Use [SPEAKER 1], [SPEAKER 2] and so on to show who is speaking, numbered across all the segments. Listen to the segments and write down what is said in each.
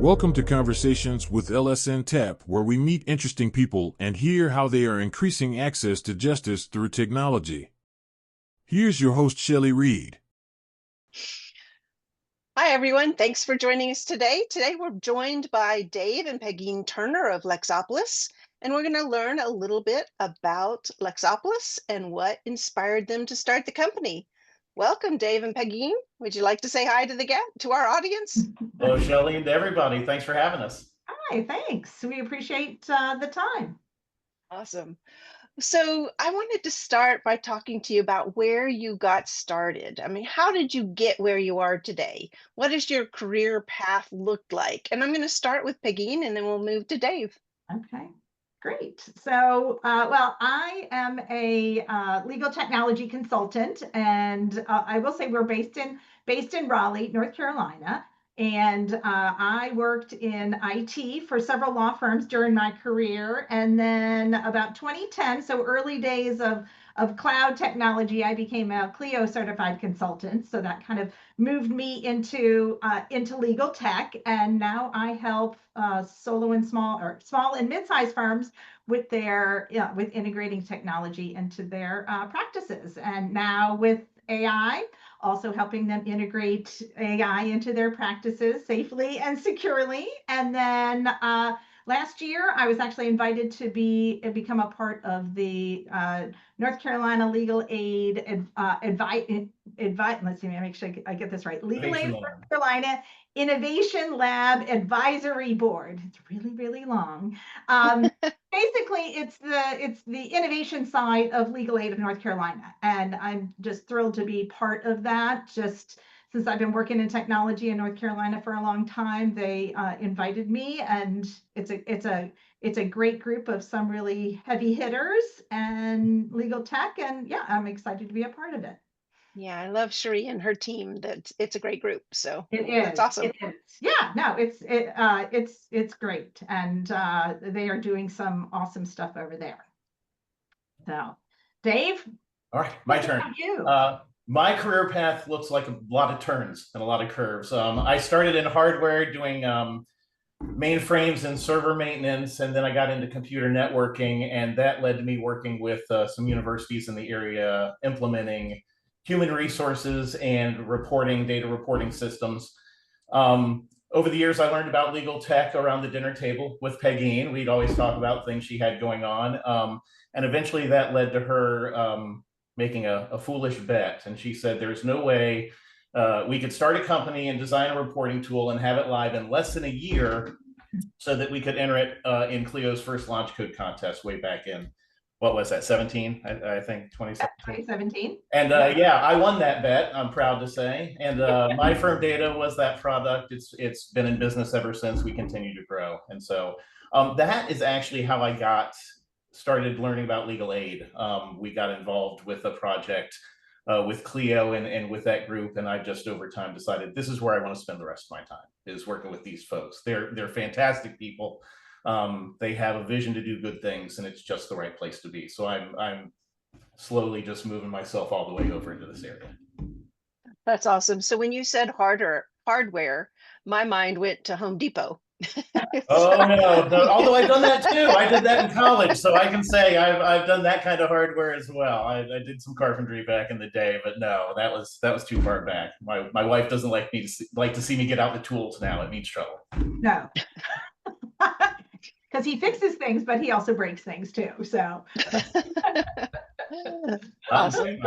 [SPEAKER 1] Welcome to Conversations with LSNTAP, where we meet interesting people and hear how they are increasing access to justice through technology. Here's your host, Shellie Reed.
[SPEAKER 2] Hi, everyone. Thanks for joining us today. Today, we're joined by Dave and Pegeen Turner of Lexopulus, and we're going to learn a little bit about Lexopulus and what inspired them to start the company. Welcome, Dave and Pegeen. Would you like to say hi to our audience?
[SPEAKER 3] Hello, Shellie, and to everybody. Thanks for having us.
[SPEAKER 4] Hi, thanks. We appreciate the time.
[SPEAKER 2] Awesome. So I wanted to start by talking to you about where you got started. I mean, how did you get where you are today? What does your career path look like? And I'm going to start with Pegeen and then we'll move to Dave.
[SPEAKER 4] Okay, great. So, well, I am a legal technology consultant, and I will say we're based in Raleigh, North Carolina. And I worked in IT for several law firms during my career. And then about 2010, so early days of cloud technology, I became a Clio certified consultant. So that kind of moved me into legal tech. And now I help small and mid-sized firms with with integrating technology into their practices. And now with AI, also helping them integrate AI into their practices safely and securely. And then last year, I was actually invited to become a part of the North Carolina Legal Aid let's see, make sure I get this right. Legal Aid North Carolina Innovation Lab Advisory Board. It's really, really long. Basically, it's the innovation side of Legal Aid of North Carolina, and I'm just thrilled to be part of that. Just since I've been working in technology in North Carolina for a long time, they invited me, and it's a great group of some really heavy hitters and legal tech, and yeah, I'm excited to be a part of it.
[SPEAKER 2] Yeah, I love Cherie and her team. It's a great group. So
[SPEAKER 4] that's
[SPEAKER 2] awesome.
[SPEAKER 4] It is. Yeah, no, it's great, and they are doing some awesome stuff over there. So, Dave.
[SPEAKER 3] All right, my turn. My career path looks like a lot of turns and a lot of curves. I started in hardware doing mainframes and server maintenance, and then I got into computer networking, and that led to me working with some universities in the area implementing human resources and data reporting systems. Over the years, I learned about legal tech around the dinner table with Pegeen. We'd always talk about things she had going on. And eventually that led to her making a foolish bet. And she said, there's no way we could start a company and design a reporting tool and have it live in less than a year so that we could enter it in Clio's first launch code contest way back in, what was that, 17? I think
[SPEAKER 4] 2017.
[SPEAKER 3] And yeah, I won that bet, I'm proud to say. And my firm data was that product. It's been in business ever since. We continue to grow. And so that is actually how I started learning about legal aid. We got involved with a project with Clio and with that group. And I just over time decided this is where I want to spend the rest of my time, is working with these folks. They're fantastic people. They have a vision to do good things, and it's just the right place to be. So I'm slowly just moving myself all the way over into this area.
[SPEAKER 2] That's awesome. So when you said hardware, my mind went to Home Depot.
[SPEAKER 3] Oh no, although I've done that too. I did that in college, so I can say I've done that kind of hardware as well. I did some carpentry back in the day, but no, that was too far back. My wife doesn't like to see me get out the tools now. It means trouble.
[SPEAKER 4] No. Because he fixes things, but he also breaks things too. So
[SPEAKER 2] awesome.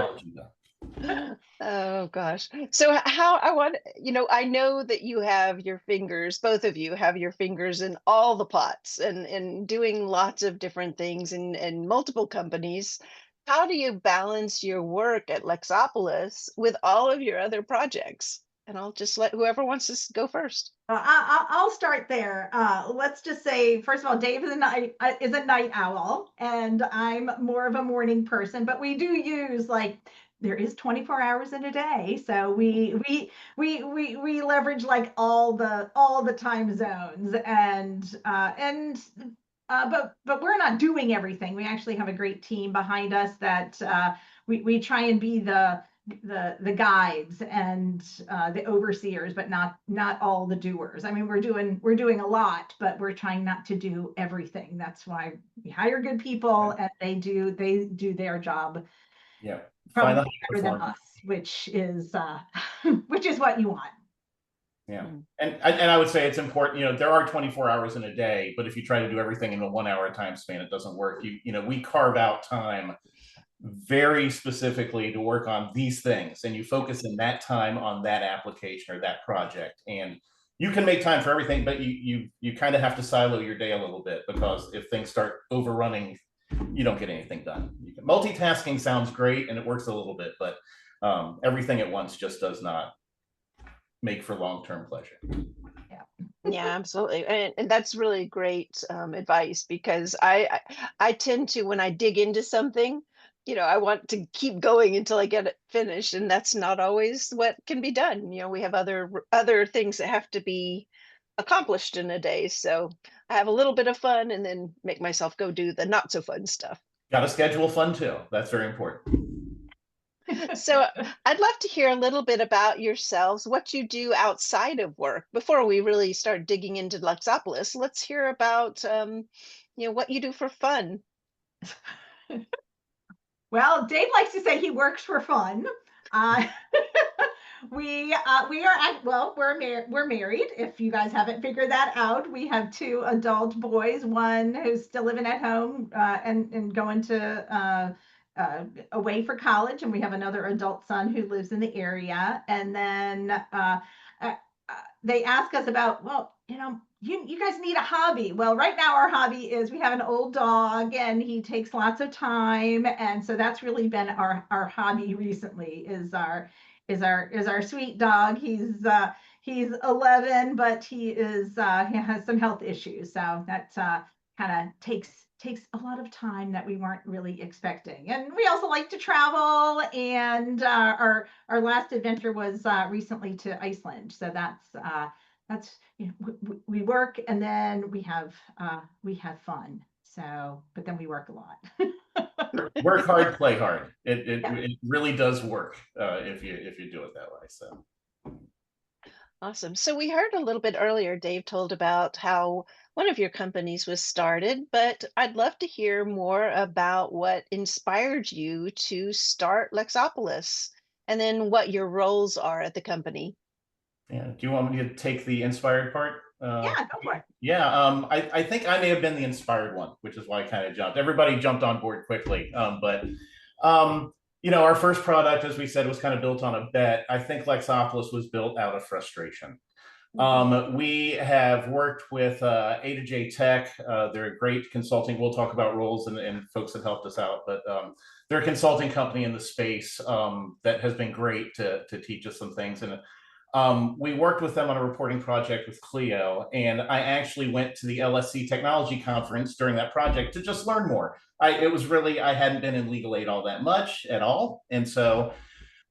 [SPEAKER 2] Oh gosh. So I know that you have your fingers, both of you have your fingers in all the pots and doing lots of different things in multiple companies. How do you balance your work at Lexopulus with all of your other projects? And I'll just let whoever wants to go first.
[SPEAKER 4] I'll start there. Let's just say, first of all, Dave is a night owl, and I'm more of a morning person. But we do use there is 24 hours in a day, so we leverage all the time zones, but we're not doing everything. We actually have a great team behind us that we try and be the guides and the overseers, but not all the doers. I mean, we're doing a lot, but we're trying not to do everything. That's why we hire good people, and they do their job.
[SPEAKER 3] Yeah,
[SPEAKER 4] Probably better than us, which is what you want.
[SPEAKER 3] Yeah, and I would say it's important. You know, there are 24 hours in a day, but if you try to do everything in a 1 hour time span, it doesn't work. You know, we carve out time very specifically to work on these things, and you focus in that time on that application or that project, and you can make time for everything, but you kind of have to silo your day a little bit, because if things start overrunning, you don't get anything done. Multitasking sounds great and it works a little bit, but everything at once just does not make for long-term pleasure.
[SPEAKER 2] Yeah, absolutely. And that's really great advice, because I tend to, when I dig into something, I want to keep going until I get it finished, and that's not always what can be done. We have other things that have to be accomplished in a day. So I have a little bit of fun and then make myself go do the not so fun stuff.
[SPEAKER 3] Got to schedule fun too. That's very important.
[SPEAKER 2] So I'd love to hear a little bit about yourselves, what you do outside of work. Before we really start digging into Lexopulus, let's hear about what you do for fun.
[SPEAKER 4] Well, Dave likes to say he works for fun. We're married. If you guys haven't figured that out, we have 2 adult boys, one who's still living at home and going to away for college, and we have another adult son who lives in the area. And then they ask us about, well, you guys need a hobby. Well, right now our hobby is we have an old dog, and he takes lots of time, and so that's really been our hobby recently. Is our sweet dog. He's 11, but he has some health issues, so that kind of takes a lot of time that we weren't really expecting. And we also like to travel, and our last adventure was recently to Iceland. So that's we work, and then we have fun. So, but then we work a lot.
[SPEAKER 3] Work hard, play hard. It really does work if you do it that way. So
[SPEAKER 2] awesome. So we heard a little bit earlier, Dave told about how one of your companies was started, but I'd love to hear more about what inspired you to start Lexopulus, and then what your roles are at the company.
[SPEAKER 3] Yeah. Do you want me to take the inspired part?
[SPEAKER 4] Yeah, go for it.
[SPEAKER 3] Yeah. I think I may have been the inspired one, which is why I kind of jumped. Everybody jumped on board quickly. But our first product, as we said, was kind of built on a bet. I think Lexopulus was built out of frustration. We have worked with A to J Tech. They're a great consulting. We'll talk about roles and folks that helped us out, but they're a consulting company in the space that has been great to teach us some things. And we worked with them on a reporting project with Clio, and I actually went to the LSC Technology Conference during that project to just learn more. I hadn't been in legal aid all that much at all. And so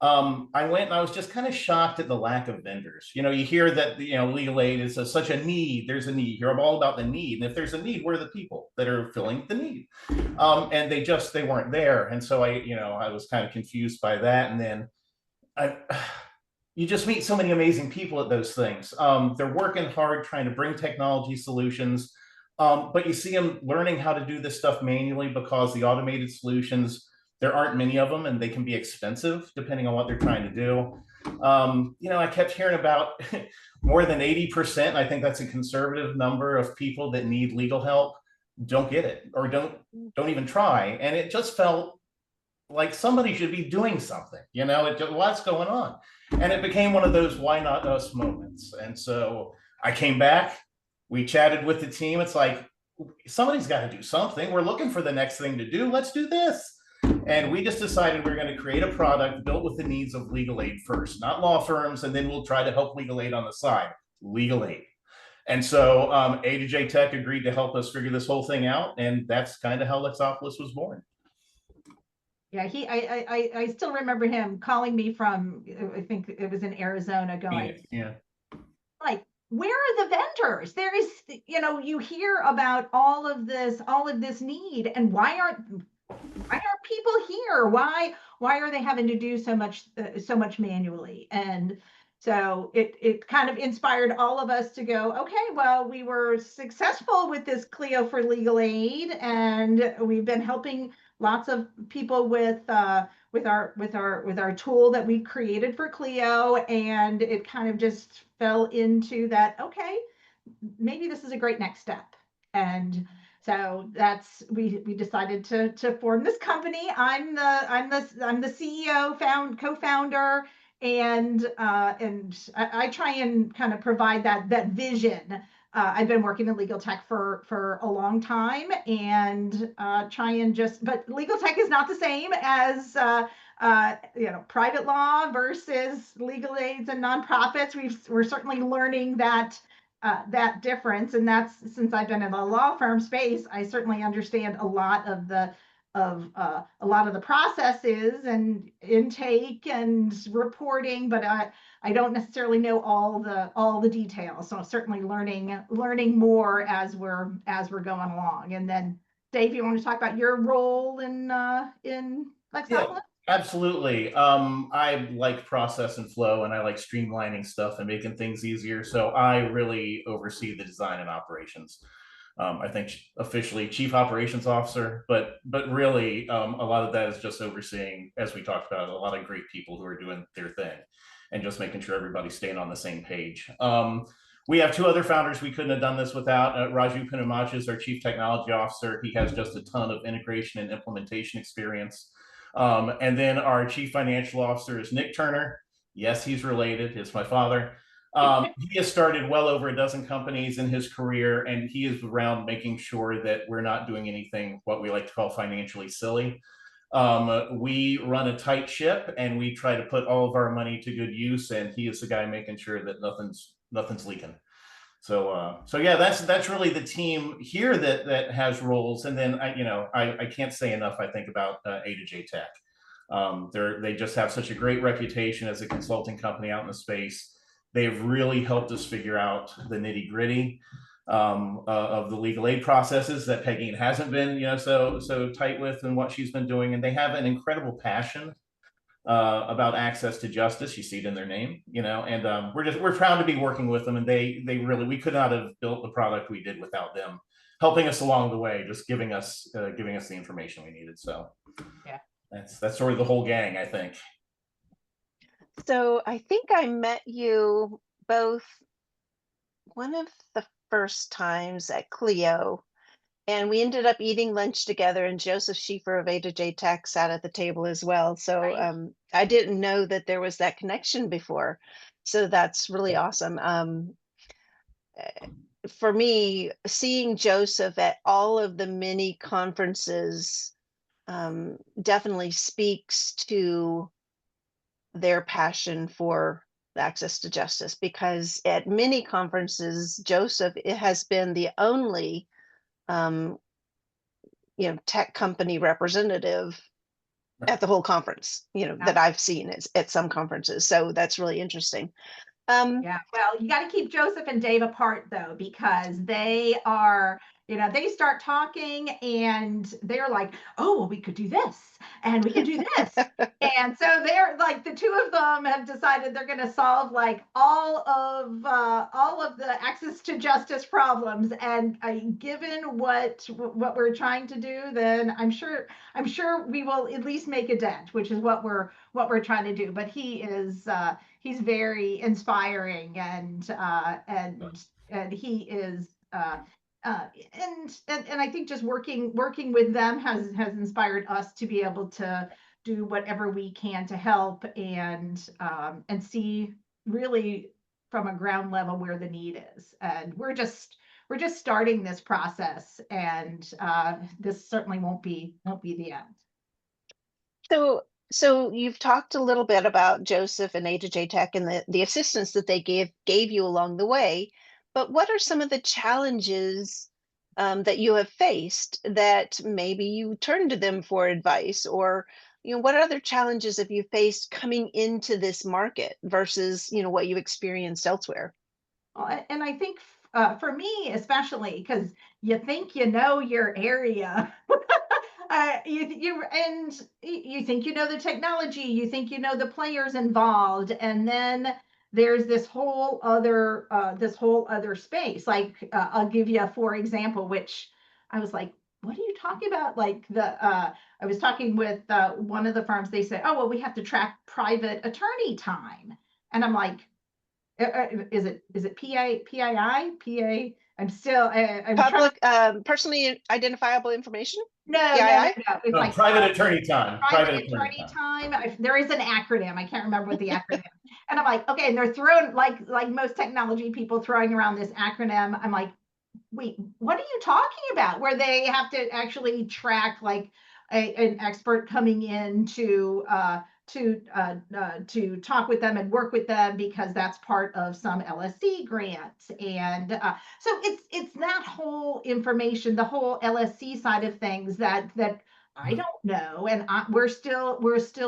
[SPEAKER 3] I went, and I was just kind of shocked at the lack of vendors. You hear that, legal aid is such a need. There's a need. You hear all about the need. And if there's a need, where are the people that are filling the need? And they weren't there. And so I was kind of confused by that. And then you just meet so many amazing people at those things. They're working hard trying to bring technology solutions, but you see them learning how to do this stuff manually, because the automated solutions, there aren't many of them, and they can be expensive depending on what they're trying to do. I kept hearing about more than 80%, I think that's a conservative number, of people that need legal help don't get it, or don't even try. And it just felt like somebody should be doing something, what's going on? And it became one of those why not us moments. And so I came back, we chatted with the team. It's like, somebody's got to do something. We're looking for the next thing to do. Let's do this. And we just decided we're going to create a product built with the needs of legal aid first, not law firms, and then we'll try to help legal aid on the side. Legal aid. And so A to J Tech agreed to help us figure this whole thing out, and that's kind of how Lexopulus was born.
[SPEAKER 4] Yeah, I still remember him calling me from, I think it was in Arizona, going,
[SPEAKER 3] yeah,
[SPEAKER 4] like, where are the vendors? There is, you hear about all of this need, and why why are people here? Why are they having to do so much manually? And so it kind of inspired all of us to go, okay, well, we were successful with this Clio for legal aid, and we've been helping lots of people with our tool that we created for Clio, and it kind of just fell into that, okay, maybe this is a great next step. And so that's we decided to form this company. I'm the CEO, co-founder, and I try and kind of provide that vision. I've been working in legal tech for a long time, and try and but legal tech is not the same as private law versus legal aids and nonprofits. We're certainly learning that difference, and that's, since I've been in the law firm space, I certainly understand a lot of the processes and intake and reporting, but I don't necessarily know all the details. So certainly learning more as we're going along. And then Dave, you want to talk about your role in Lexopulus?
[SPEAKER 3] Yeah, absolutely. I like process and flow, and I like streamlining stuff and making things easier. So I really oversee the design and operations. I think officially chief operations officer, but really a lot of that is just overseeing, as we talked about, a lot of great people who are doing their thing and just making sure everybody's staying on the same page. We have two other founders we couldn't have done this without. Raju Punamach is our chief technology officer. He has just a ton of integration and implementation experience. And then our chief financial officer is Nick Turner. Yes, he's related. It's my father. He has started well over a dozen companies in his career, and he is around making sure that we're not doing anything what we like to call financially silly. We run a tight ship, and we try to put all of our money to good use, and he is the guy making sure that nothing's leaking. So yeah, that's really the team here that has roles. And then I can't say enough, I think, about A2J Tech. They just have such a great reputation as a consulting company out in the space. They've really helped us figure out the nitty gritty of the legal aid processes that Pegeen hasn't been so tight with, and what she's been doing. And they have an incredible passion about access to justice. You see it in their name, and we're proud to be working with them. And they really, we could not have built the product we did without them helping us along the way, just giving us the information we needed. So
[SPEAKER 4] yeah,
[SPEAKER 3] that's sort of the whole gang, I think.
[SPEAKER 2] So I think I met you both one of the first times at Clio, and we ended up eating lunch together, and Joseph Schieffer of A2J Tech sat at the table as well. So
[SPEAKER 4] right.
[SPEAKER 2] I didn't know that there was that connection before. So that's really awesome. For me, seeing Joseph at all of the mini conferences definitely speaks to their passion for access to justice, because at many conferences, Joseph, it has been the only tech company representative at the whole conference, that I've seen at some conferences. So that's really interesting.
[SPEAKER 4] Yeah, well, you got to keep Joseph and Dave apart, though, because they are, they start talking and they're like, oh, well, we could do this and we could do this. And so they're like, the two of them have decided they're going to solve like all of the access to justice problems. And given what we're trying to do, then I'm sure we will at least make a dent, which is what we're trying to do. But he's very inspiring, and he is and I think just working with them has inspired us to be able to do whatever we can to help and see really from a ground level where the need is. And we're just starting this process, and this certainly won't be the end.
[SPEAKER 2] So you've talked a little bit about Joseph and A2J Tech and the assistance that they gave you along the way, but what are some of the challenges that you have faced that maybe you turned to them for advice, or what other challenges have you faced coming into this market versus what you experienced elsewhere?
[SPEAKER 4] And I think for me especially, because you think your area. You think you know the technology, you think you know the players involved, and then there's this whole other space. Like I'll give you for example, which I was like, what are you talking about? Like I was talking with one of the firms. They say, oh well, we have to track private attorney time, and I'm like, is it PII? I'm still I'm
[SPEAKER 2] Public, personally identifiable information?
[SPEAKER 4] no,
[SPEAKER 2] PII?
[SPEAKER 4] It's like
[SPEAKER 3] private attorney time.
[SPEAKER 4] private attorney time. There is an acronym. I can't remember what the acronym. And I'm like, okay, and they're throwing like most technology people throwing around this acronym. I'm like, wait, what are you talking about? Where they have to actually track like an expert coming in to talk with them and work with them because that's part of some LSC grants. And so it's that whole information, the whole LSC side of things that I don't know, and we're still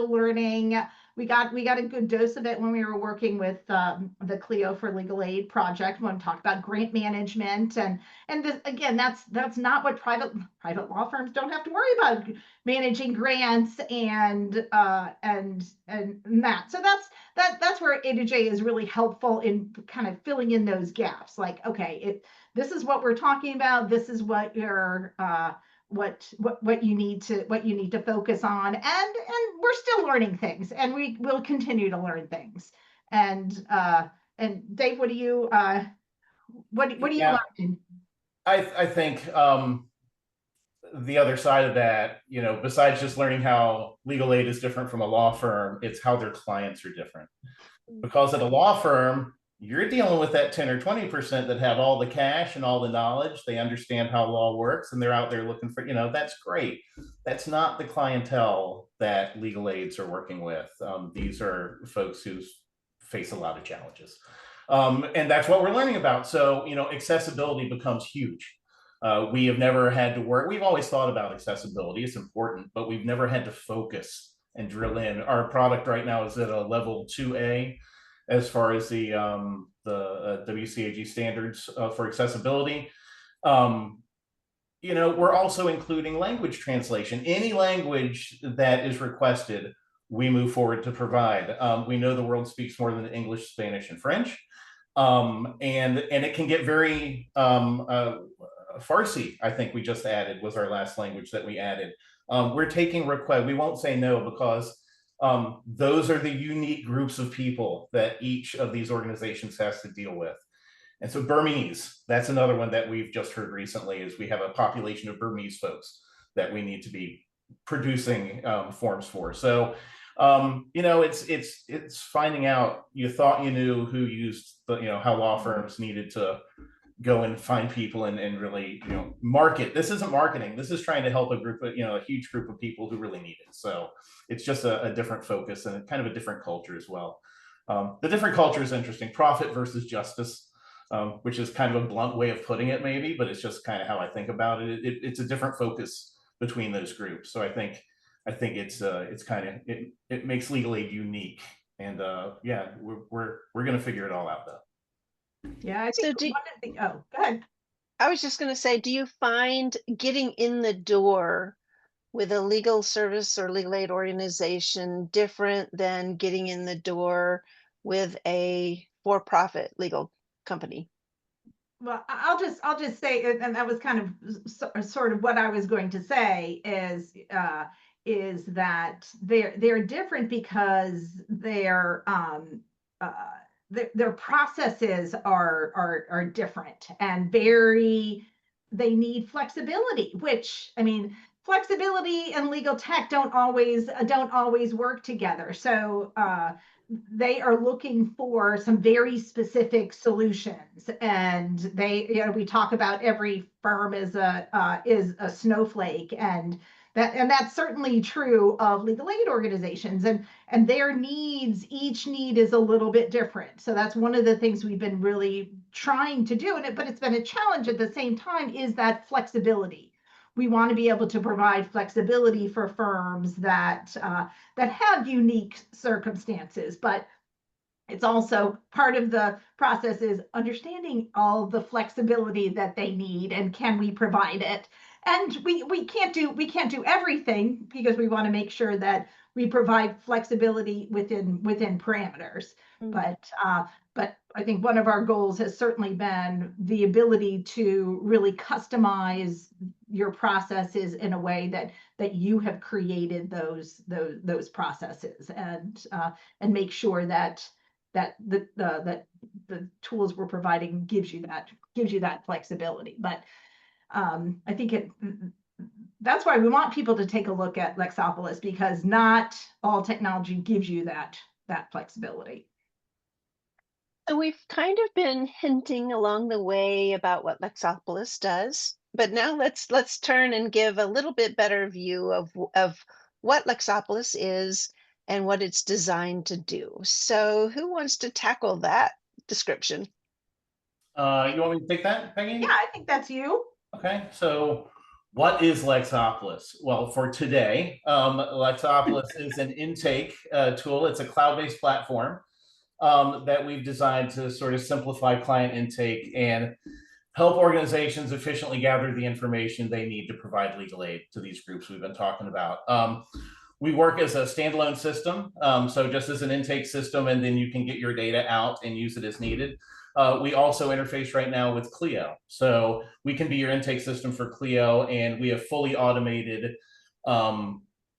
[SPEAKER 4] learning. We got a good dose of it when we were working with the Clio for Legal Aid project when we talked about grant management and this, again, that's not what private law firms don't have to worry about managing grants and that. So that's where A2J is really helpful in kind of filling in those gaps. Like, okay, this is what we're talking about. This is what you're what you need to focus on, and we're still learning things, and we will continue to learn things. And Dave, what do you learning?
[SPEAKER 3] I think the other side of that, besides just learning how legal aid is different from a law firm, it's how their clients are different. Because at a law firm, you're dealing with that 10 or 20% that have all the cash and all the knowledge. They understand how law works, and they're out there looking for, that's great. That's not the clientele that legal aids are working with. These are folks who face a lot of challenges. And that's what we're learning about. So, accessibility becomes huge. We have never had to work. We've always thought about accessibility. It's important, but we've never had to focus and drill in. Our product right now is at a level 2A as far as the WCAG standards for accessibility. We're also including language translation. Any language that is requested, we move forward to provide. We know the world speaks more than English, Spanish, and French. And it can get very Farsi, I think we just added, was our last language that we added. We're taking requests. We won't say no because those are the unique groups of people that each of these organizations has to deal with. And so Burmese, that's another one that we've just heard recently, is we have a population of Burmese folks that we need to be producing forms for. So, it's finding out. You thought you knew who used how law firms needed to go and find people and really, market. This isn't marketing. This is trying to help a group of, a huge group of people who really need it. So it's just a different focus and kind of a different culture as well. The different culture is interesting. Profit versus justice, which is kind of a blunt way of putting it maybe, but it's just kind of how I think about it. It's a different focus between those groups. So I think it's kind of, it makes legal aid unique. And yeah, we're going to figure it all out though.
[SPEAKER 4] Yeah, I think go ahead.
[SPEAKER 2] I was just going to say, do you find getting in the door with a legal service or legal aid organization different than getting in the door with a for-profit legal company?
[SPEAKER 4] Well, I'll just say, and that was kind of sort of what I was going to say, is that they're different because their processes are different and they need flexibility, which, I mean, flexibility and legal tech don't always work together. So they are looking for some very specific solutions, and we talk about every firm is a snowflake, and that's certainly true of legal aid organizations, and their needs, each need is a little bit different. So that's one of the things we've been really trying to do, but it's been a challenge at the same time, is that flexibility. We want to be able to provide flexibility for firms that have unique circumstances, but it's also part of the process is understanding all the flexibility that they need and can we provide it. And we can't do everything because we want to make sure that we provide flexibility within parameters. But I think one of our goals has certainly been the ability to really customize your processes in a way that you have created those processes, and make sure that the tools we're providing gives you that flexibility. But I think that's why we want people to take a look at Lexopulus, because not all technology gives you that flexibility.
[SPEAKER 2] So we've kind of been hinting along the way about what Lexopulus does, but now let's turn and give a little bit better view of what Lexopulus is and what it's designed to do. So who wants to tackle that description?
[SPEAKER 3] You want me to take that, Peggy?
[SPEAKER 4] Yeah, I think that's you.
[SPEAKER 3] Okay, so what is Lexopulus? Well, for today, Lexopulus is an intake tool. It's a cloud-based platform that we've designed to sort of simplify client intake and help organizations efficiently gather the information they need to provide legal aid to these groups we've been talking about. We work as a standalone system, so just as an intake system, and then you can get your data out and use it as needed. We also interface right now with Clio. So we can be your intake system for Clio, and we have fully automated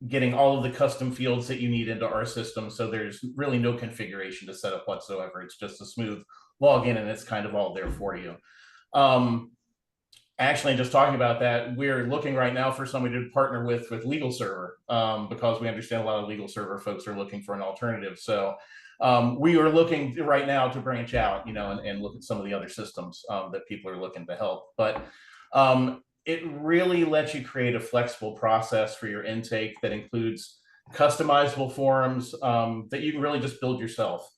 [SPEAKER 3] getting all of the custom fields that you need into our system. So there's really no configuration to set up whatsoever. It's just a smooth login, and it's kind of all there for you. Actually, just talking about that, we're looking right now for somebody to partner with Legal Server, because we understand a lot of Legal Server folks are looking for an alternative. So we are looking right now to branch out, and look at some of the other systems that people are looking to help. But it really lets you create a flexible process for your intake that includes customizable forms that you can really just build yourself.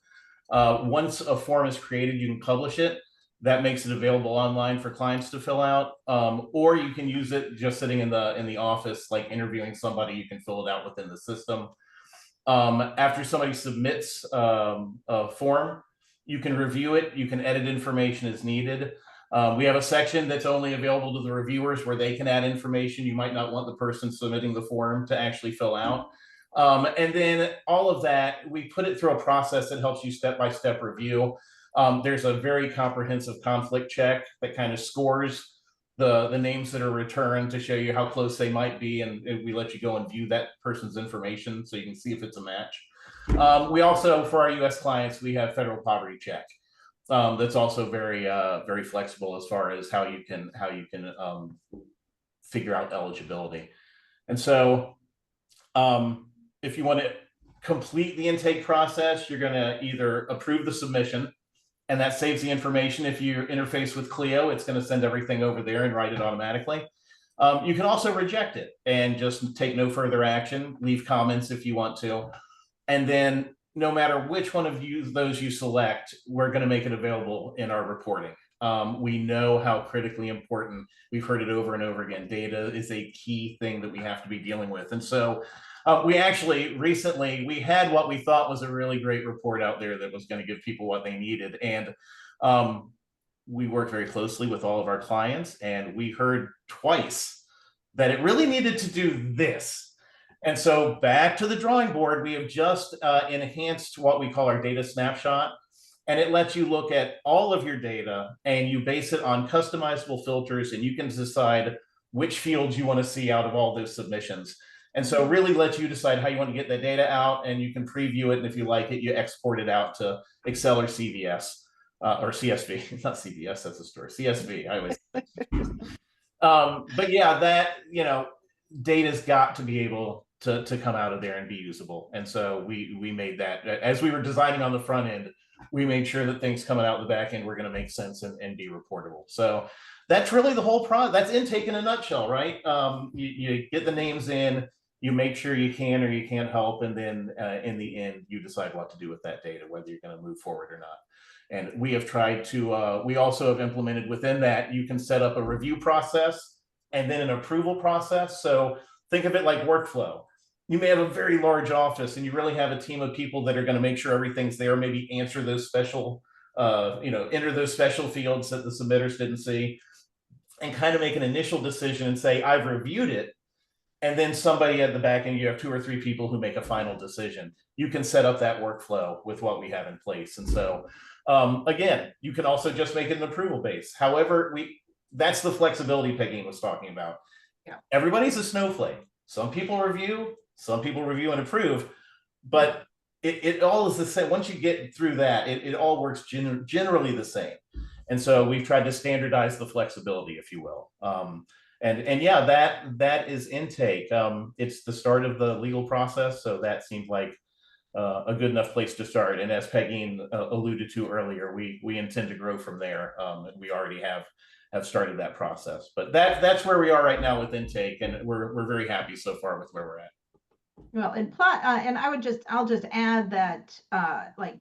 [SPEAKER 3] Once a form is created, you can publish it. That makes it available online for clients to fill out, or you can use it just sitting in the office, like interviewing somebody. You can fill it out within the system. After somebody submits a form, you can review it. You can edit information as needed. We have a section that's only available to the reviewers where they can add information you might not want the person submitting the form to actually fill out. And then all of that, we put it through a process that helps you step-by-step review. There's a very comprehensive conflict check that kind of scores the names that are returned to show you how close they might be, and we let you go and view that person's information so you can see if it's a match. We also, for our U.S. clients, we have federal poverty check. That's also very flexible as far as how you can figure out eligibility. And so if you want to complete the intake process, you're going to either approve the submission, and that saves the information. If you interface with Clio, it's going to send everything over there and write it automatically. You can also reject it and just take no further action, leave comments if you want to. And then no matter which one of those you select, we're going to make it available in our reporting. We know how critically important, we've heard it over and over again, data is a key thing that we have to be dealing with. And so we actually recently, we had what we thought was a really great report out there that was going to give people what they needed. And we worked very closely with all of our clients, and we heard twice that it really needed to do this. And so back to the drawing board, we have just enhanced what we call our data snapshot. And it lets you look at all of your data, and you base it on customizable filters, and you can decide which fields you want to see out of all those submissions. And so really lets you decide how you want to get the data out, and you can preview it. And if you like it, you export it out to Excel or CVS or CSV, not CVS, that's a store, CSV, I always. But yeah, that, data's got to be able to come out of there and be usable. And so we made that, as we were designing on the front end, we made sure that things coming out the back end were going to make sense and be reportable. So that's really the whole process. That's intake in a nutshell, right? You get the names in, you make sure you can or you can't help, and then in the end, you decide what to do with that data, whether you're going to move forward or not. And we have tried to, we also have implemented within that, you can set up a review process and then an approval process. So think of it like workflow. You may have a very large office, and you really have a team of people that are going to make sure everything's there, maybe answer those special, enter those special fields that the submitters didn't see. and kind of make an initial decision and say, I've reviewed it. And then somebody at the back end, you have 2 or 3 people who make a final decision. You can set up that workflow with what we have in place. And so, again, you can also just make it an approval base. However, that's the flexibility Pegeen was talking about.
[SPEAKER 4] Yeah.
[SPEAKER 3] Everybody's a snowflake. Some people review and approve, but it all is the same. Once you get through that, it all works generally the same. And so we've tried to standardize the flexibility, if you will. And yeah, that is intake. It's the start of the legal process, so that seemed like a good enough place to start. And as Pegeen alluded to earlier, we intend to grow from there. And we already have started that process. But that's where we are right now with intake, and we're very happy so far with where we're at.
[SPEAKER 4] Well, and I'll just add that like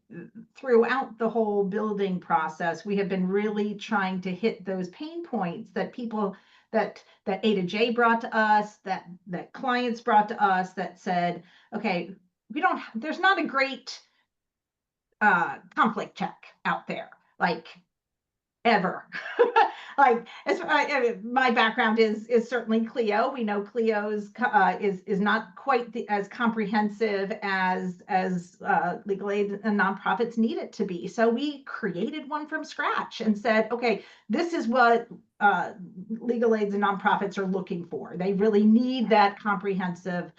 [SPEAKER 4] throughout the whole building process, we have been really trying to hit those pain points that people that A to J brought to us, that clients brought to us, that said, okay, there's not a great conflict check out there, like ever. Like, my background is certainly Clio. We know Clio's is not quite as comprehensive as legal aid and nonprofits need it to be. So we created one from scratch and said, okay, this is what legal aids and nonprofits are looking for. They really need that comprehensive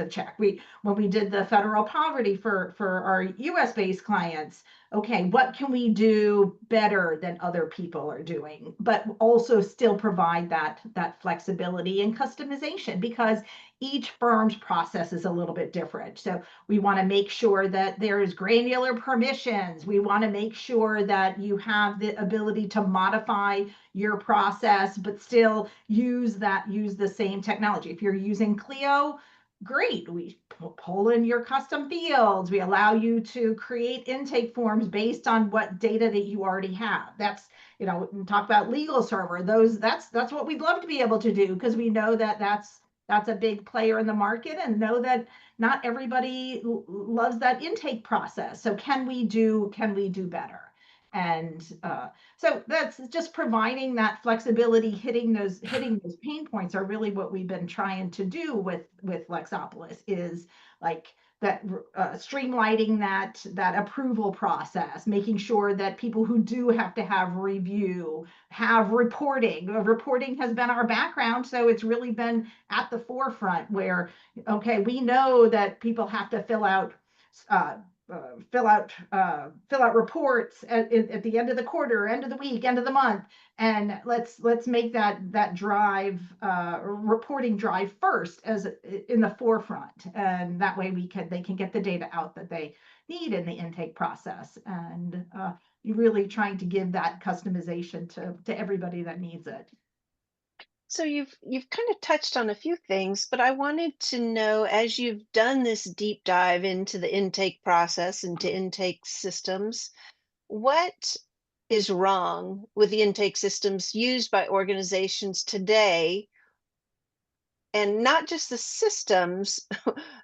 [SPEAKER 4] check. When we did the federal poverty for our US based clients, okay, what can we do better than other people are doing, but also still provide that flexibility and customization, because each firm's process is a little bit different. So we want to make sure that there's granular permissions. We want to make sure that you have the ability to modify your process, but still use the same technology. If you're using Clio, great. We pull in your custom fields. We allow you to create intake forms based on what data that you already have. That's, talk about legal server. That's what we'd love to be able to do, because we know that that's a big player in the market, and know that not everybody loves that intake process. So can we do better? And so that's just providing that flexibility, hitting those pain points are really what we've been trying to do with Lexopulus, is like that streamlining that approval process, making sure that people who do have to have review have reporting. Reporting has been our background, so it's really been at the forefront, where, okay, we know that people have to fill out reports at the end of the quarter, end of the week, end of the month, and let's make that drive, reporting drive first, as in the forefront, and that way they can get the data out that they need in the intake process, and you're really trying to give that customization to everybody that needs it.
[SPEAKER 2] So you've kind of touched on a few things, but I wanted to know, as you've done this deep dive into the intake process, into intake systems, what is wrong with the intake systems used by organizations today? And not just the systems.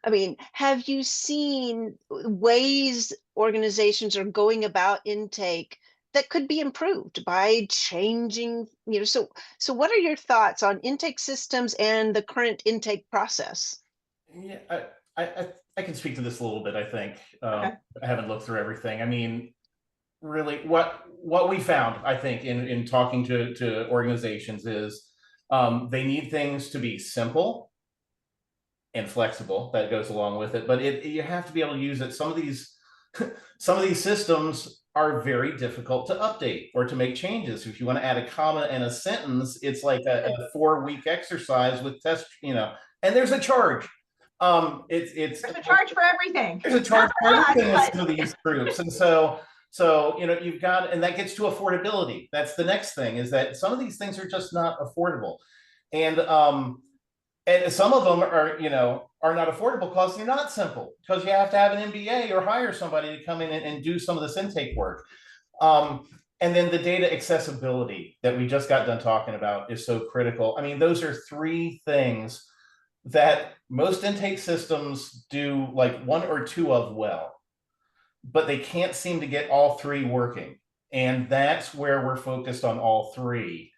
[SPEAKER 2] I mean, have you seen ways organizations are going about intake that could be improved by changing, so what are your thoughts on intake systems and the current intake process?
[SPEAKER 3] Yeah, I can speak to this a little bit, I think.
[SPEAKER 4] Okay.
[SPEAKER 3] I haven't looked through everything. I mean, really, what we found, I think, in talking to organizations is they need things to be simple and flexible. That goes along with it, but you have to be able to use it. Some of these systems are very difficult to update or to make changes. If you want to add a comma in a sentence, it's like a 4-week exercise with test, and there's a charge. There's
[SPEAKER 4] a charge for everything.
[SPEAKER 3] There's a charge for everything in some of these groups, and so you've got, and that gets to affordability. That's the next thing, is that some of these things are just not affordable, and some of them are not affordable because they're not simple, because you have to have an MBA or hire somebody to come in and do some of this intake work. And then the data accessibility that we just got done talking about is so critical. I mean, those are 3 things that most intake systems do like 1 or 2 of well, but they can't seem to get all 3 working. And that's where we're focused on all 3.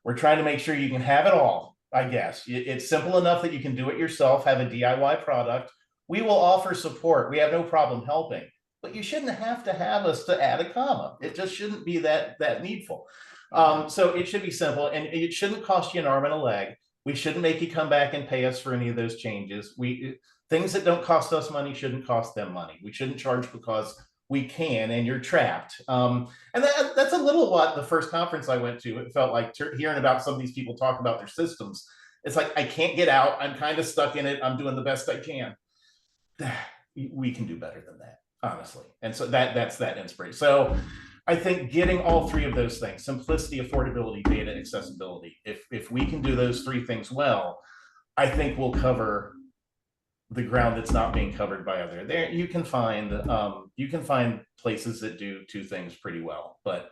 [SPEAKER 3] We're trying to make sure you can have it all, I guess. It's simple enough that you can do it yourself, have a DIY product. We will offer support. We have no problem helping, but you shouldn't have to have us to add a comma. It just shouldn't be that needful. So it should be simple, and it shouldn't cost you an arm and a leg. We shouldn't make you come back and pay us for any of those changes. Things that don't cost us money shouldn't cost them money. We shouldn't charge because we can, and you're trapped. And that's a little what the first conference I went to, it felt like hearing about some of these people talk about their systems. It's like, I can't get out. I'm kind of stuck in it. I'm doing the best I can. We can do better than that, honestly. And so that's that inspiration. So I think getting all three of those things, simplicity, affordability, data, accessibility, if we can do those three things well, I think we'll cover the ground that's not being covered by other. There you can find places that do two things pretty well, but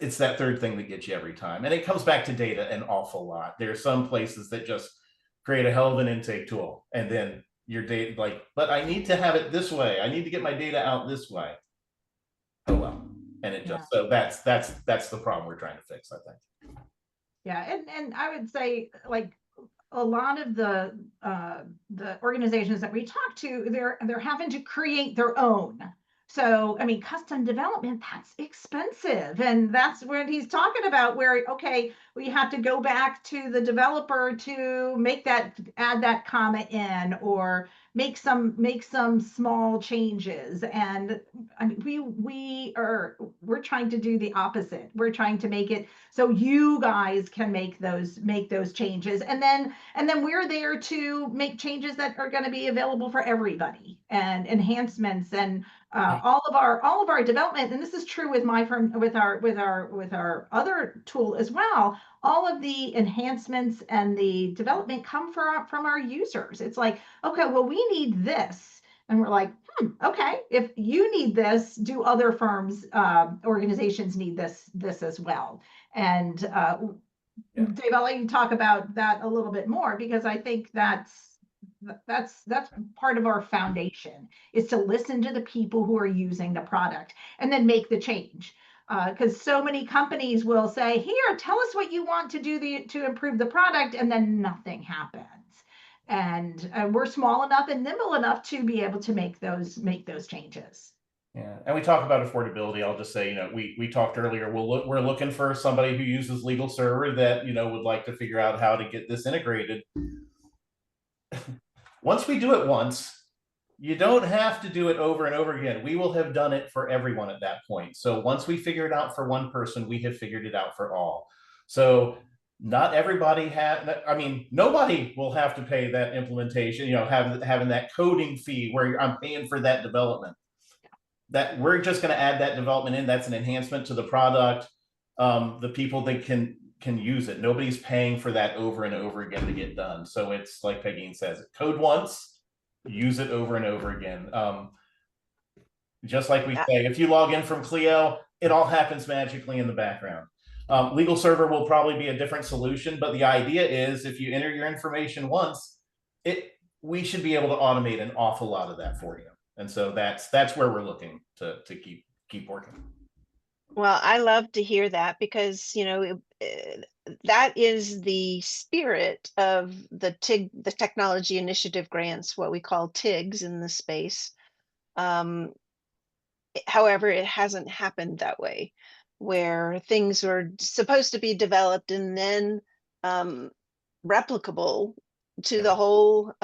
[SPEAKER 3] it's that third thing that gets you every time. And it comes back to data an awful lot. There are some places that just create a hell of an intake tool, and then your data, like, but I need to have it this way. I need to get my data out this way. Oh well. And it just, so that's the problem we're trying to fix, I think.
[SPEAKER 4] Yeah, and I would say, like, a lot of the organizations that we talk to, they're having to create their own. So, I mean, custom development, that's expensive. And that's what he's talking about, where, okay, we have to go back to the developer to add that comma in, or make some small changes. And I mean, we're trying to do the opposite. We're trying to make it so you guys can make those changes. And then we're there to make changes that are going to be available for everybody, and enhancements, and all of our development. And this is true with my firm, with our other tool as well. All of the enhancements and the development come from our users. It's like, okay, well, we need this. And we're like, okay, if you need this, do other firms, organizations need this as well? And Dave, I'll let you talk about that a little bit more, because I think that's part of our foundation, is to listen to the people who are using the product and then make the change. Because so many companies will say, here, tell us what you want to do to improve the product, and then nothing happens. And we're small enough and nimble enough to be able to make those changes.
[SPEAKER 3] Yeah, and we talk about affordability. I'll just say, you know, we talked earlier. We're looking for somebody who uses Legal Server that, you know, would like to figure out how to get this integrated. Once we do it once, you don't have to do it over and over again. We will have done it for everyone at that point. So once we figure it out for one person, we have figured it out for all. So not everybody nobody will have to pay that implementation, you know, having that coding fee where I'm paying for that development. That we're just going to add that development in. That's an enhancement to the product. The people that can use it. Nobody's paying for that over and over again to get done. So it's like Pegeen says, code once, use it over and over again. Just like we say, if you log in from Clio, it all happens magically in the background. Legal Server will probably be a different solution, but the idea is, if you enter your information once, we should be able to automate an awful lot of that for you. And so that's where we're looking to keep working.
[SPEAKER 2] Well, I love to hear that, because, you know, that is the spirit of the Technology Initiative Grants, what we call TIGs in the space. However, it hasn't happened that way, where things were supposed to be developed and then replicable to the whole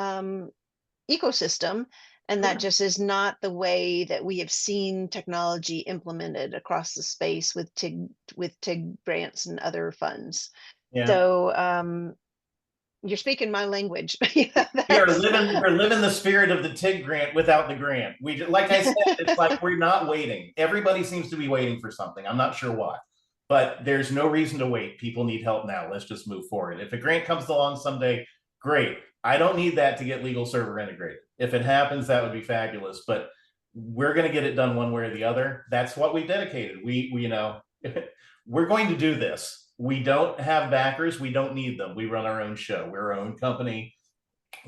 [SPEAKER 2] ecosystem. And that just is not the way that we have seen technology implemented across the space with TIG grants and other funds. Yeah. So you're speaking my language.
[SPEAKER 3] We're living the spirit of the TIG grant without the grant. Like I said, it's like we're not waiting. Everybody seems to be waiting for something. I'm not sure why, but there's no reason to wait. People need help now. Let's just move forward. If a grant comes along someday, great. I don't need that to get Legal Server integrated. If it happens, that would be fabulous, but we're going to get it done one way or the other. That's what we dedicated. We you know, we're going to do this. We don't have backers. We don't need them. We run our own show. We're our own company.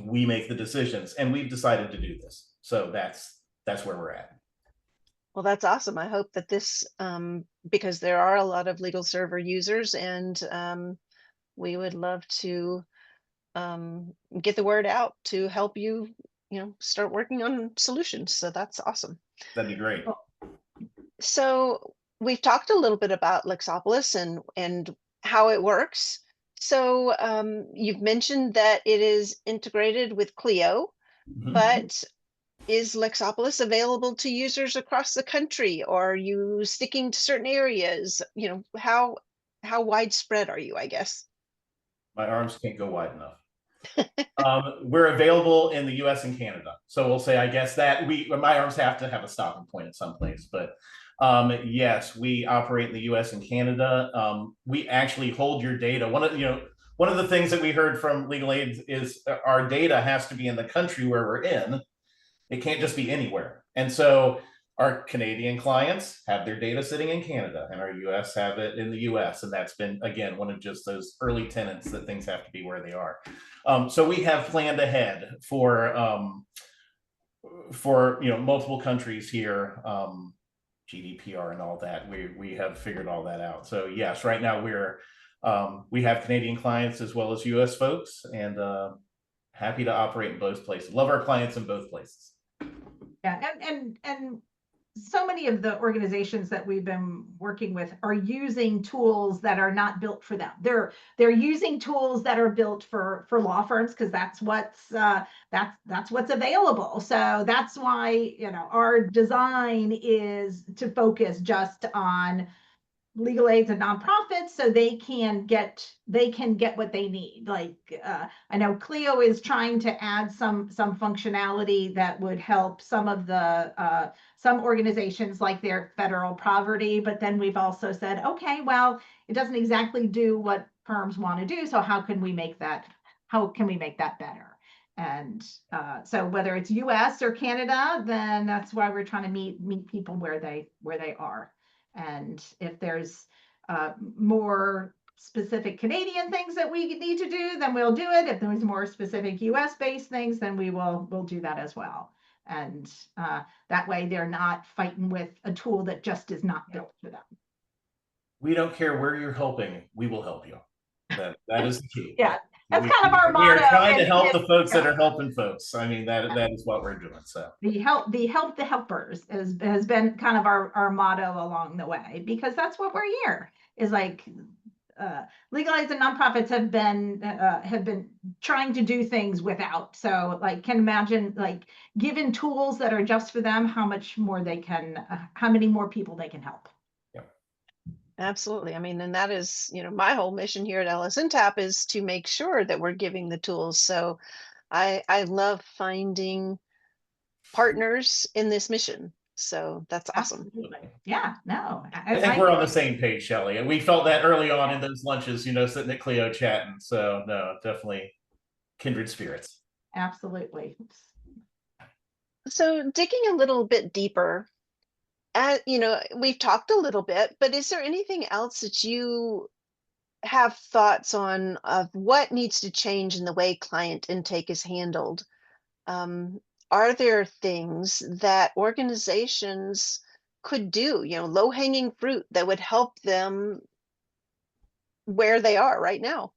[SPEAKER 3] We make the decisions, and we've decided to do this. So that's where we're at.
[SPEAKER 2] Well, that's awesome. I hope that this, because there are a lot of legal server users, and we would love to get the word out to help you, start working on solutions. So that's awesome.
[SPEAKER 3] That'd be great.
[SPEAKER 2] So we've talked a little bit about Lexopulus and how it works. So you've mentioned that it is integrated with Clio,
[SPEAKER 3] Mhm.
[SPEAKER 2] but is Lexopulus available to users across the country, or are you sticking to certain areas? How widespread are you, I guess?
[SPEAKER 3] My arms can't go wide enough. We're available in the US and Canada. So we'll say, I guess that my arms have to have a stopping point at some place, but yes, we operate in the US and Canada. We actually hold your data. One of the things that we heard from legal aids is our data has to be in the country where we're in. It can't just be anywhere. And so our Canadian clients have their data sitting in Canada, and our US have it in the US. And that's been, again, one of just those early tenets that things have to be where they are. So we have planned ahead for multiple countries here, GDPR and all that. We have figured all that out. So yes, right now we have Canadian clients as well as US folks, and happy to operate in both places. Love our clients in both places.
[SPEAKER 4] Yeah, and so many of the organizations that we've been working with are using tools that are not built for them. They're using tools that are built for law firms, because that's what's available. So that's why our design is to focus just on legal aids and nonprofits, so they can get what they need. Like I know Clio is trying to add some functionality that would help some of the some organizations, like their federal poverty. But then we've also said, okay, well, it doesn't exactly do what firms want to do. So how can we make that better? And so whether it's US or Canada, then that's why we're trying to meet people where they are. And if there's more specific Canadian things that we need to do, then we'll do it. If there's more specific US based things, then we'll do that as well. And that way they're not fighting with a tool that just is not built for them.
[SPEAKER 3] We don't care where you're helping, we will help you. That is the key.
[SPEAKER 4] Yeah. That's kind of our motto.
[SPEAKER 3] We are trying to help the folks that are helping folks. I mean, that is what we're doing. So
[SPEAKER 4] the helpers has been kind of our motto along the way, because that's what we're here is like. Legal aids and nonprofits have been trying to do things without. So like, can imagine like given tools that are just for them, how much more they can, how many more people they can help.
[SPEAKER 2] Absolutely. I mean, and that is, my whole mission here at LSNTAP is to make sure that we're giving the tools. So I love finding partners in this mission. So that's awesome.
[SPEAKER 4] Absolutely. Yeah, no.
[SPEAKER 3] I think we're on the same page, Shellie. And we felt that early on in those lunches, sitting at Clio chatting. So no, definitely kindred spirits.
[SPEAKER 4] Absolutely.
[SPEAKER 2] So digging a little bit deeper, we've talked a little bit, but is there anything else that you have thoughts on of what needs to change in the way client intake is handled? Are there things that organizations could do, low-hanging fruit that would help them where they are right now?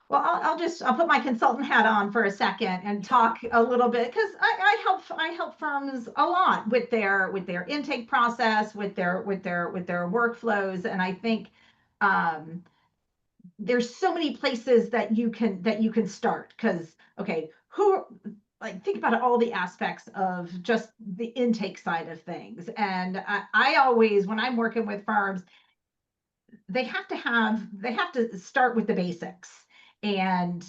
[SPEAKER 4] Well, I'll put my consultant hat on for a second and talk a little bit, because I help firms a lot with their intake process, with their workflows, and I think there's so many places that you can start. Because think about all the aspects of just the intake side of things, and I always, when I'm working with firms, they have to start with the basics. And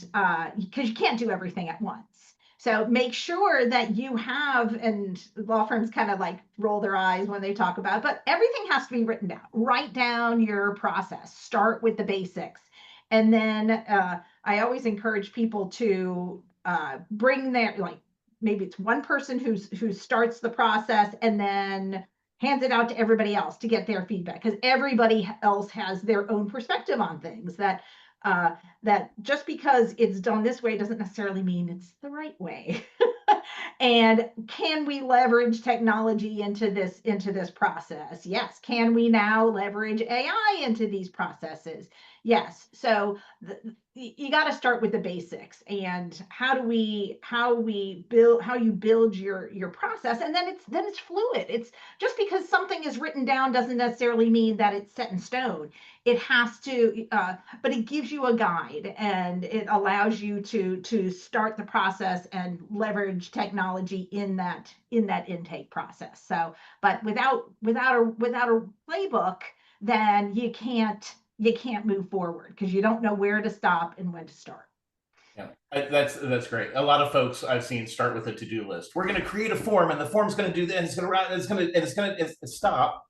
[SPEAKER 4] because you can't do everything at once. So make sure that you have, and law firms kind of like roll their eyes when they talk about it, but everything has to be written down. Write down your process, start with the basics. And then I always encourage people to bring their, like, maybe it's one person who starts the process and then hands it out to everybody else to get their feedback, because everybody else has their own perspective on things. That just because it's done this way doesn't necessarily mean it's the right way. And can we leverage technology into this process? Yes. Can we now leverage AI into these processes? Yes. So you got to start with the basics, and how you build your process, and then it's fluid. It's just because something is written down doesn't necessarily mean that it's set in stone. It has to, but it gives you a guide, and it allows you to start the process and leverage technology in that intake process. So, but without a playbook, then you can't move forward because you don't know where to stop and when to start.
[SPEAKER 3] Yeah, that's great. A lot of folks I've seen start with a to-do list. We're going to create a form, and the form's going to do this. It's going to write. It's going to stop.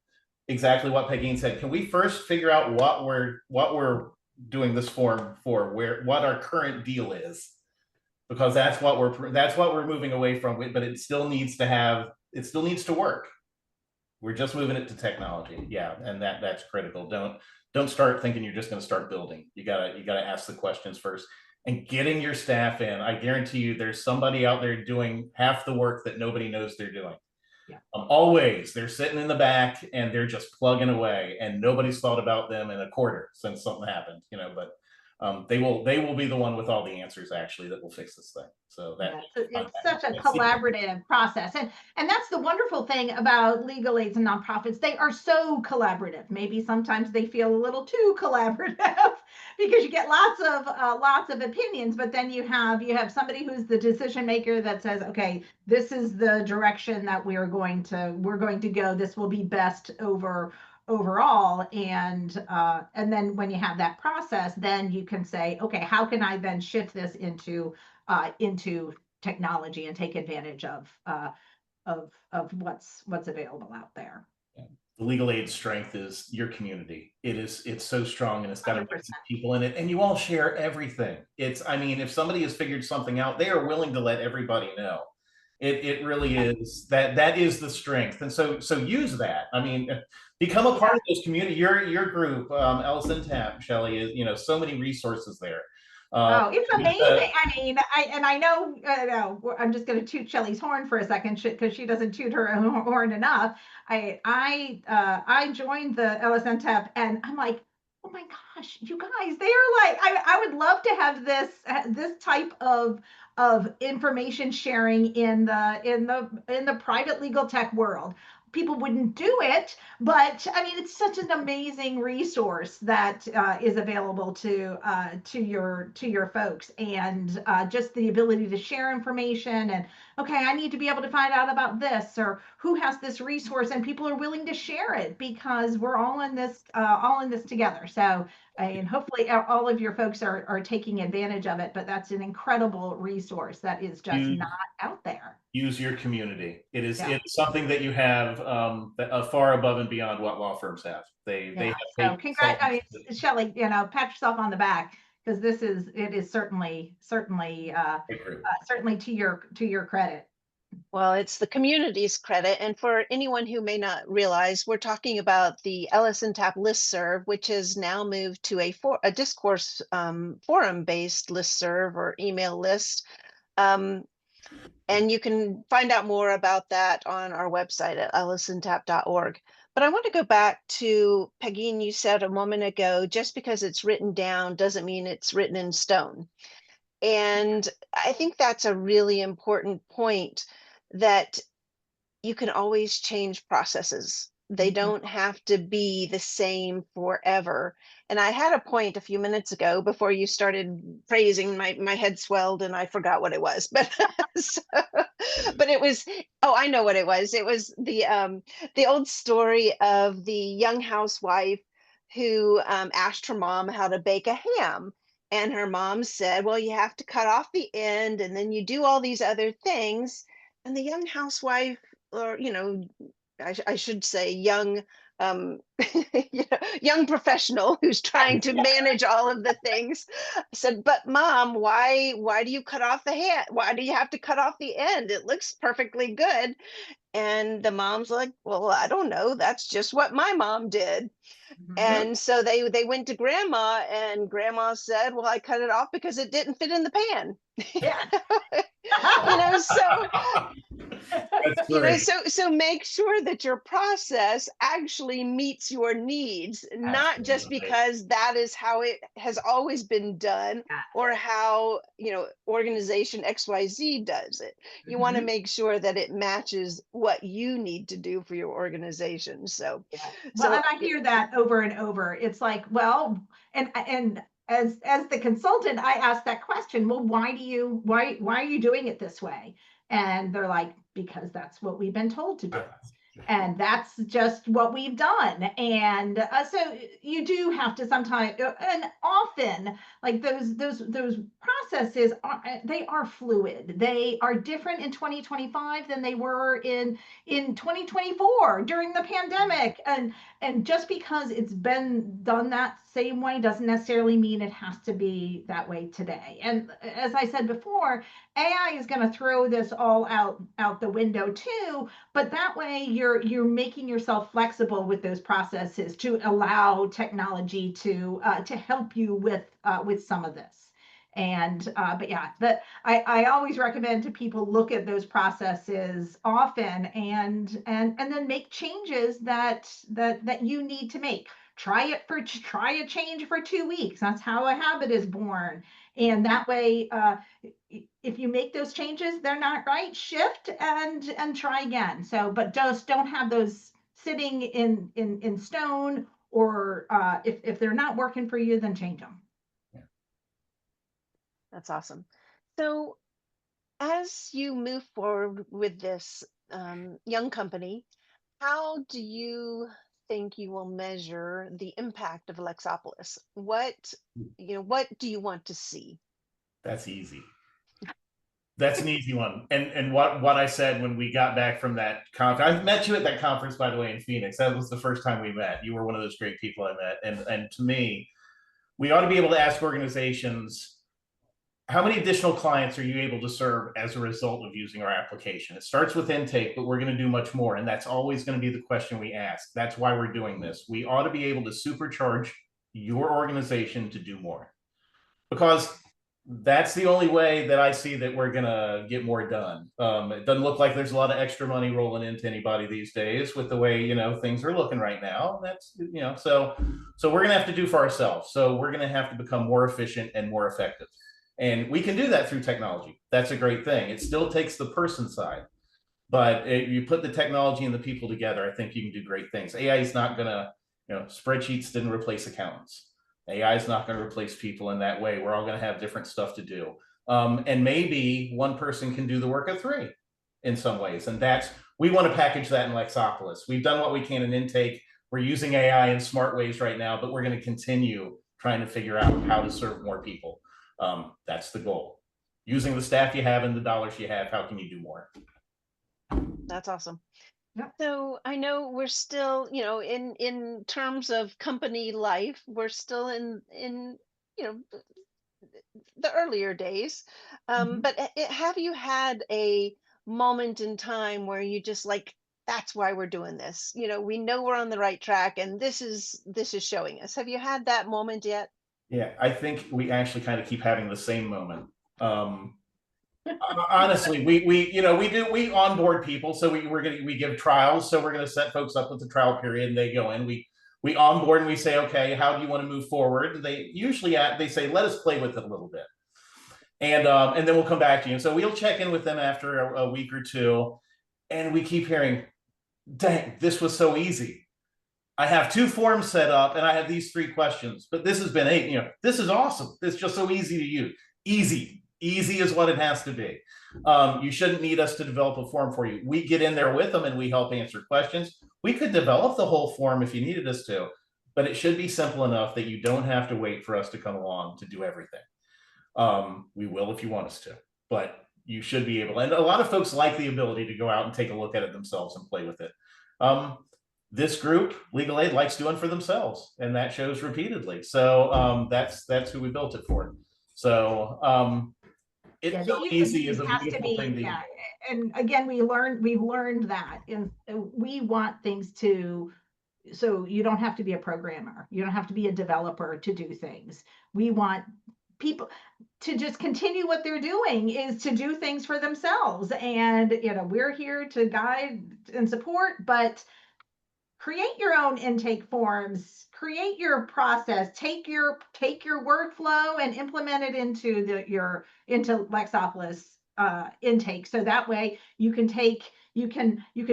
[SPEAKER 3] Exactly what Pegeen said. Can we first figure out what we're doing this form for? What our current deal is, because that's what we're moving away from. But it still needs to work. We're just moving it to technology. Yeah, and that's critical. Don't start thinking you're just going to start building. You gotta ask the questions first. And getting your staff in, I guarantee you there's somebody out there doing half the work that nobody knows they're doing.
[SPEAKER 4] Yeah.
[SPEAKER 3] Always, they're sitting in the back and they're just plugging away, and nobody's thought about them in a quarter since something happened, but they will be the one with all the answers actually that will fix this thing. So
[SPEAKER 4] it's such a collaborative process, and that's the wonderful thing about legal aids and nonprofits. They are so collaborative. Maybe sometimes they feel a little too collaborative because you get lots of opinions, but then you have somebody who's the decision maker that says, okay, this is the direction that we're going to go. This will be best overall, and then when you have that process, then you can say, okay, how can I then shift this into technology and take advantage of what's available out there.
[SPEAKER 3] Yeah. The legal aid strength is your community. It's so strong, and it's got a mix of people in it, and you all share everything. If somebody has figured something out, they are willing to let everybody know. It really is that is the strength. And so use that. Become a part of this community. Your group, LSNTAP, Shellie, is, so many resources there.
[SPEAKER 4] It's amazing. I know, I'm just going to toot Shelley's horn for a second because she doesn't toot her own horn enough. I joined the LSNTAP, and I'm like, oh my gosh, you guys, they are like, I would love to have this type of information sharing in the private legal tech world. People wouldn't do it, but it's such an amazing resource that is available to your folks, and just the ability to share information, and okay, I need to be able to find out about this, or who has this resource, and people are willing to share it because we're all in this together. So, and hopefully all of your folks are taking advantage of it, but that's an incredible resource that is just not out there.
[SPEAKER 3] Use your community. It's something that you have far above and beyond what law firms have. They have.
[SPEAKER 4] So congrats, Shellie. Pat yourself on the back, because it is certainly to your credit.
[SPEAKER 2] Well, it's the community's credit. And for anyone who may not realize, we're talking about the LSNTAP listserv, which has now moved to a discourse forum-based listserv or email list. And you can find out more about that on our website at lsntap.org. But I want to go back to, Pegeen, you said a moment ago, just because it's written down doesn't mean it's written in stone. And I think that's a really important point, that you can always change processes. They don't have to be the same forever. And I had a point a few minutes ago before you started praising, my head swelled and I forgot what it was. But but it was, I know what it was. It was the old story of the young housewife who asked her mom how to bake a ham. And her mom said, well, you have to cut off the end, and then you do all these other things. And the young housewife, or I should say young young professional who's trying to manage all of the things. I said, but mom, why do you cut off the hand? Why do you have to cut off the end? It looks perfectly good. And the mom's like, well, I don't know. That's just what my mom did. And so they went to grandma, and grandma said, well, I cut it off because it didn't fit in the pan.
[SPEAKER 4] Yeah.
[SPEAKER 2] So
[SPEAKER 3] That's great.
[SPEAKER 2] so make sure that your process actually meets your needs, not just
[SPEAKER 3] Absolutely.
[SPEAKER 2] because that is how it has always been done, or how organization XYZ does it. You want to make sure that it matches what you need to do for your organization. So
[SPEAKER 4] Well, and I hear that over and over. It's like, well, and as the consultant, I ask that question, well, why are you doing it this way? And they're like, because that's what we've been told to do. And that's just what we've done. And so you do have to sometimes, and often, like those processes they are fluid. They are different in 2025 than they were in 2024 during the pandemic. And just because it's been done that same way doesn't necessarily mean it has to be that way today. And as I said before, AI is going to throw this all out the window too, but that way you're making yourself flexible with those processes to allow technology to help you with some of this. And but yeah, I always recommend to people look at those processes often and then make changes that you need to make. Try a change for 2 weeks. That's how a habit is born. And that way, if you make those changes, they're not right, shift and try again. So, but just don't have those sitting in stone, or if they're not working for you, then change them.
[SPEAKER 2] that's awesome. So as you move forward with this young company, how do you think you will measure the impact of Lexopulus? What do you want to see?
[SPEAKER 3] That's easy. That's an easy one. And what I said when we got back from that conference, I met you at that conference, by the way, in Phoenix. That was the first time we met. You were one of those great people I met. And to me, we ought to be able to ask organizations, how many additional clients are you able to serve as a result of using our application? It starts with intake, but we're going to do much more. And that's always going to be the question we ask. That's why we're doing this. We ought to be able to supercharge your organization to do more, because that's the only way that I see that we're going to get more done. It doesn't look like there's a lot of extra money rolling into anybody these days with the way, things are looking right now. That's, so we're going to have to do for ourselves. So we're going to have to become more efficient and more effective. And we can do that through technology. That's a great thing. It still takes the person side, but you put the technology and the people together, I think you can do great things. AI is not going to, spreadsheets didn't replace accountants. AI is not going to replace people in that way. We're all going to have different stuff to do. And maybe one person can do the work of three in some ways. And we want to package that in Lexopulus. We've done what we can in intake. We're using AI in smart ways right now, but we're going to continue trying to figure out how to serve more people. That's the goal. Using the staff you have and the dollars you have, how can you do more?
[SPEAKER 2] That's awesome.
[SPEAKER 4] Yep.
[SPEAKER 2] So I know we're still, in terms of company life, we're still in the earlier days. But have you had a moment in time where you just like, that's why we're doing this? We know we're on the right track, and this is showing us. Have you had that moment yet?
[SPEAKER 3] Yeah, I think we actually kind of keep having the same moment. Honestly, we onboard people, so we give trials. So we're gonna set folks up with the trial period, and they go in. We onboard and we say, okay, how do you want to move forward? And they usually they say, let us play with it a little bit, and then we'll come back to you. And so we'll check in with them after a week or two, and we keep hearing, dang, this was so easy. I have 2 forms set up and I have these 3 questions, but this has been 8, this is awesome. It's just so easy to use. Easy is what it has to be. You shouldn't need us to develop a form for you. We get in there with them and we help answer questions. We could develop the whole form if you needed us to, but it should be simple enough that you don't have to wait for us to come along to do everything. We will if you want us to, but you should be able, and a lot of folks like the ability to go out and take a look at it themselves and play with it. this group, legal aid, likes doing for themselves, and that shows repeatedly. So that's who we built it for. So it's
[SPEAKER 4] Yeah,
[SPEAKER 3] so
[SPEAKER 4] the ease of
[SPEAKER 3] easy is
[SPEAKER 4] use
[SPEAKER 3] a
[SPEAKER 4] has to
[SPEAKER 3] beautiful thing
[SPEAKER 4] be,
[SPEAKER 3] to
[SPEAKER 4] yeah.
[SPEAKER 3] do.
[SPEAKER 4] And again, we've learned that, and we want things to, so you don't have to be a programmer, you don't have to be a developer to do things. We want people to just continue what they're doing, is to do things for themselves. And we're here to guide and support, but create your own intake forms, create your process, take your workflow and implement it into Lexopulus intake. So that way you can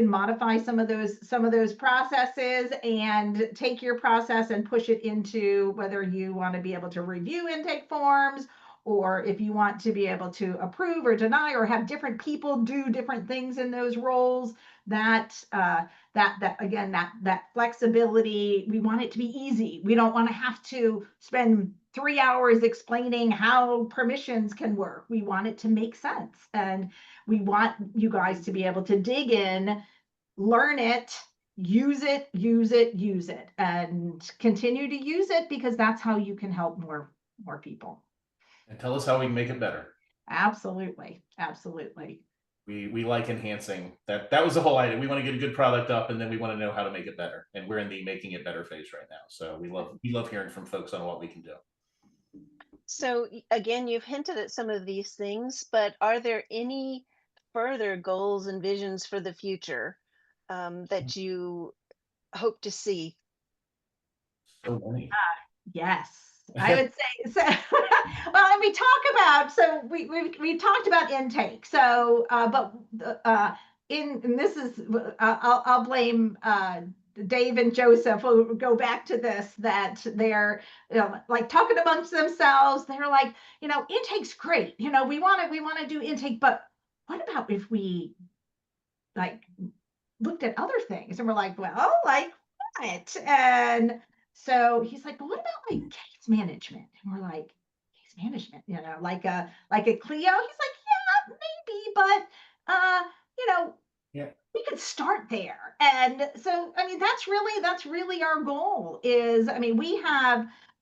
[SPEAKER 4] modify some of those processes and take your process and push it into, whether you want to be able to review intake forms, or if you want to be able to approve or deny, or have different people do different things in those roles. That again, that flexibility, we want it to be easy. We don't want to have to spend 3 hours explaining how permissions can work. We want it to make sense, and we want you guys to be able to dig in, learn it, use it, and continue to use it, because that's how you can help more people.
[SPEAKER 3] And tell us how we can make it better.
[SPEAKER 4] Absolutely.
[SPEAKER 3] We like enhancing. That was the whole idea. We want to get a good product up, and then we want to know how to make it better. And we're in the making it better phase right now. So we love hearing from folks on what we can do.
[SPEAKER 2] So again, you've hinted at some of these things, but are there any further goals and visions for the future that you hope to see?
[SPEAKER 3] So many.
[SPEAKER 4] Yes, I would say so. Well, and we talk about, so we talked about intake. So, but and this is, I'll blame Dave and Joseph. We'll go back to this, that they're like talking amongst themselves. They're like, intake's great. We want to do intake, but what about if we like looked at other things? And we're like, well, like what? And so he's like, but what about like case management? And we're like, case management, like a Clio? He's like, yeah, maybe, but
[SPEAKER 3] Yeah.
[SPEAKER 4] we could start there. And so, I mean, that's really our goal is, I mean,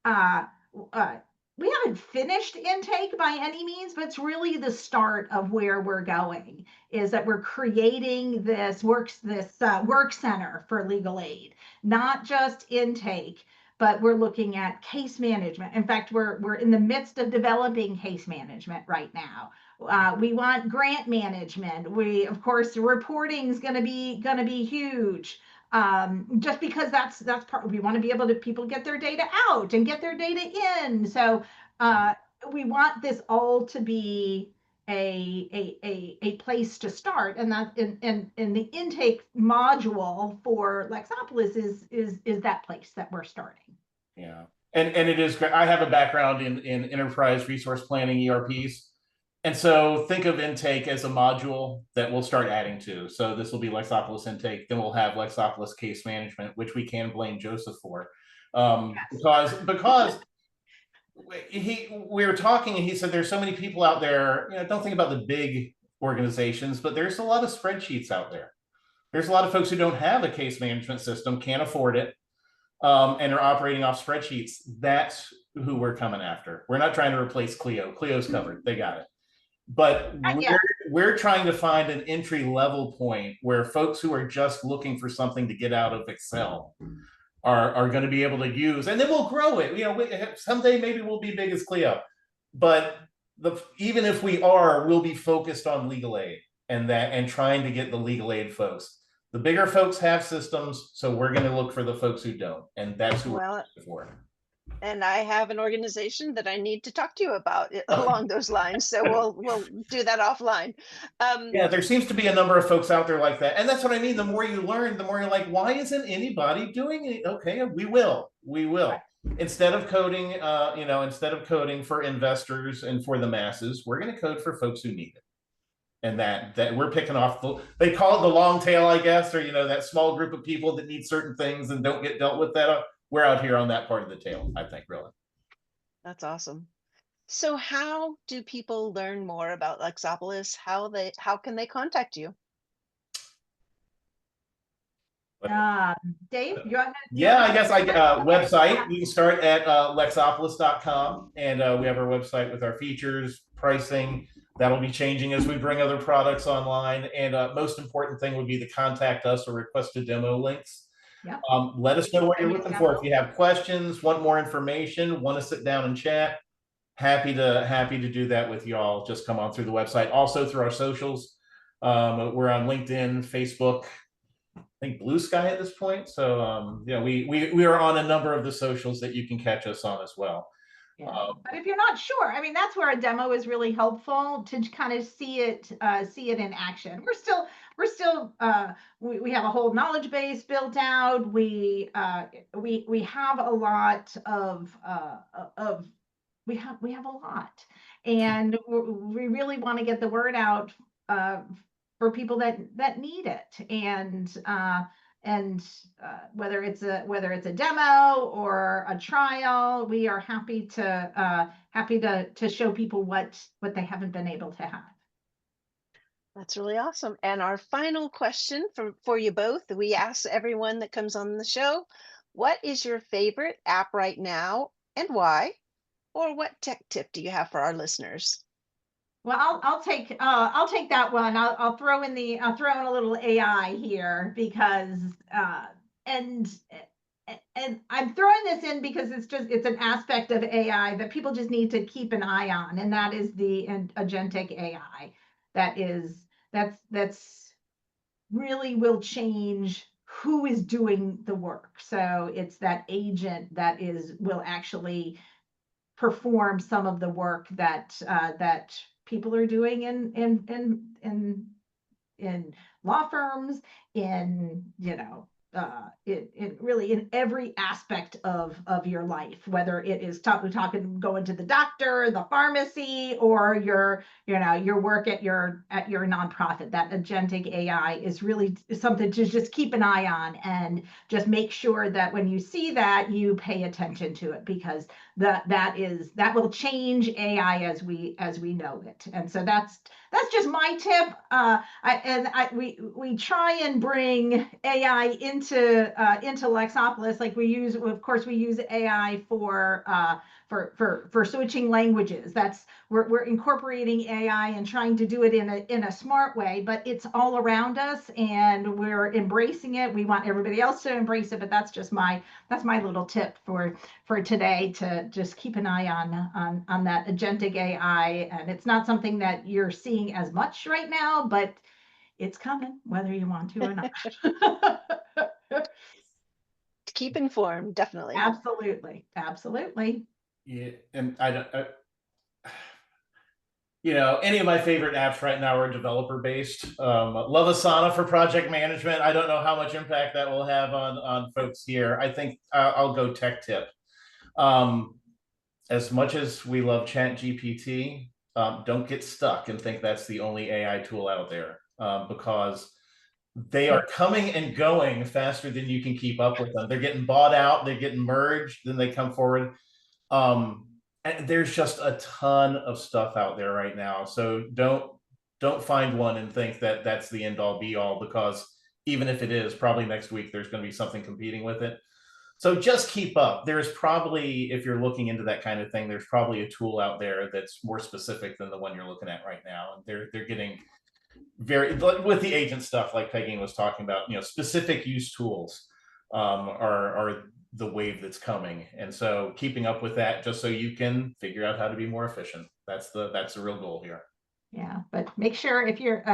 [SPEAKER 4] uh, uh, we haven't finished intake by any means, but it's really the start of where we're going, is that we're creating this work center for legal aid, not just intake, but we're looking at case management. In fact, we're in the midst of developing case management right now. We want grant management. We, of course, reporting is going to be huge. Just because that's part, we want to be able to people get their data out and get their data in. So we want this all to be a place to start, and that in the intake module for Lexopulus is that place that we're starting.
[SPEAKER 3] Yeah, and it is great. I have a background in enterprise resource planning, ERPs. And so think of intake as a module that we'll start adding to. So this will be Lexopulus intake. Then we'll have Lexopulus case management, which we can blame Joseph for, because we were talking and he said there's so many people out there. Don't think about the big organizations, but there's a lot of spreadsheets out there. There's a lot of folks who don't have a case management system, can't afford it, and are operating off spreadsheets. That's who we're coming after. We're not trying to replace Clio. Clio's covered. They got it. But we're trying to find an entry level point where folks who are just looking for something to get out of Excel are going to be able to use, and then we'll grow it. Someday maybe we'll be big as Clio, but even if we are, we'll be focused on legal aid and trying to get the legal aid folks. The bigger folks have systems, so we're going to look for the folks who don't, and that's who we're looking for.
[SPEAKER 2] And I have an organization that I need to talk to you about along those lines. So we'll do that offline.
[SPEAKER 3] Yeah, there seems to be a number of folks out there like that. And that's what I mean. The more you learn, the more you're like, why isn't anybody doing it? Okay, we will. Instead of coding, instead of coding for investors and for the masses, we're going to code for folks who need it. And that we're picking off they call it the long tail, I guess, or that small group of people that need certain things and don't get dealt with. That we're out here on that part of the tail, I think, really.
[SPEAKER 2] That's awesome. So how do people learn more about Lexopulus? How can they contact you?
[SPEAKER 4] Dave, you want to?
[SPEAKER 3] Yeah, I guess website. You can start at Lexopulus.com, and we have our website with our features, pricing. That'll be changing as we bring other products online. And most important thing would be the contact us or request a demo links.
[SPEAKER 4] Yep.
[SPEAKER 3] Let us know what you're looking for. If you have questions, want more information, want to sit down and chat, happy to do that with y'all. Just come on through the website. Also through our socials. We're on LinkedIn, Facebook, I think Blue Sky at this point. So yeah, we are on a number of the socials that you can catch us on as well.
[SPEAKER 4] Yeah. But if you're not sure, I mean, that's where a demo is really helpful to kind of see it in action. We have a whole knowledge base built out. We have a lot we have a lot, and we really want to get the word out for people that need it, and whether it's a demo or a trial, we are happy to show people what they haven't been able to have.
[SPEAKER 2] That's really awesome. And our final question for you both, we ask everyone that comes on the show, what is your favorite app right now and why? Or what tech tip do you have for our listeners?
[SPEAKER 4] Well, I'll take that one. I'll throw in a little AI here because and I'm throwing this in because it's an aspect of AI that people just need to keep an eye on, and that is the agentic AI. That's really will change who is doing the work. So it's that agent that will actually perform some of the work that people are doing in law firms, in really in every aspect of your life, whether it is talking going to the doctor, the pharmacy, or your work at your nonprofit. That agentic AI is really something to just keep an eye on, and just make sure that when you see that, you pay attention to it, because that will change AI as we know it. And so that's just my tip. We try and bring AI into Lexopulus. Like we use AI for switching languages. We're incorporating AI and trying to do it in a smart way, but it's all around us and we're embracing it. We want everybody else to embrace it, but that's my little tip for today, to just keep an eye on that agentic AI. And it's not something that you're seeing as much right now, but it's coming, whether you want to or not.
[SPEAKER 2] Keep informed, definitely.
[SPEAKER 4] Absolutely.
[SPEAKER 3] Yeah, and any of my favorite apps right now are developer based. Love Asana for project management. I don't know how much impact that will have on folks here. I think I'll go tech tip. As much as we love ChatGPT, don't get stuck and think that's the only AI tool out there, because they are coming and going faster than you can keep up with them. They're getting bought out, they're getting merged, then they come forward. And there's just a ton of stuff out there right now. So don't find one and think that that's the end all be all, because even if it is, probably next week there's going to be something competing with it. So just keep up. There's probably, if you're looking into that kind of thing, there's probably a tool out there that's more specific than the one you're looking at right now. And they're getting very, with the agent stuff like Pegeen was talking about, specific use tools are the wave that's coming. And so keeping up with that, just so you can figure out how to be more efficient. That's the real goal here.
[SPEAKER 4] Yeah, but make sure if you're,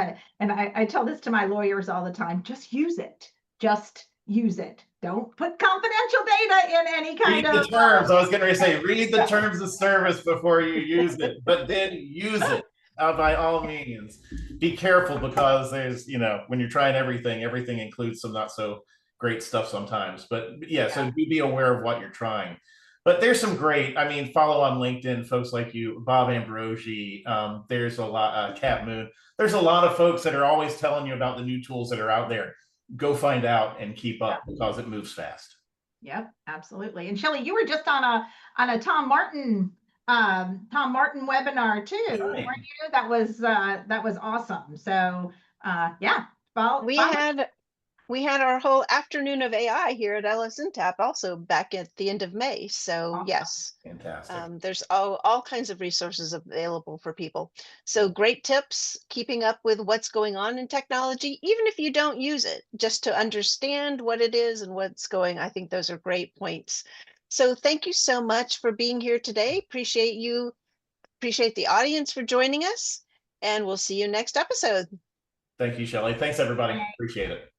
[SPEAKER 4] and I tell this to my lawyers all the time, just use it. Just use it. Don't put confidential data in any kind of
[SPEAKER 3] terms. I was going to say, read the terms of service before you use it, but then use it by all means. Be careful, because there's, when you're trying everything includes some not so great stuff sometimes. But yeah, so be aware of what you're trying. But there's some great, follow on LinkedIn, folks like you, Bob Ambrosi. There's a lot, Cat Moon. There's a lot of folks that are always telling you about the new tools that are out there. Go find out and keep up, because it moves fast.
[SPEAKER 4] Yep, absolutely. And Shellie, you were just on a Tom Martin webinar too, weren't you? That was awesome. So yeah,
[SPEAKER 2] we had We had our whole afternoon of AI here at LSNTAP also back at the end of May. So
[SPEAKER 4] Awesome.
[SPEAKER 2] yes,
[SPEAKER 3] Fantastic.
[SPEAKER 2] there's all kinds of resources available for people. So great tips, keeping up with what's going on in technology, even if you don't use it, just to understand what it is and what's going. I think those are great points. So thank you so much for being here today. Appreciate you. Appreciate the audience for joining us. And we'll see you next episode.
[SPEAKER 3] Thank you, Shellie. Thanks, everybody. Appreciate it.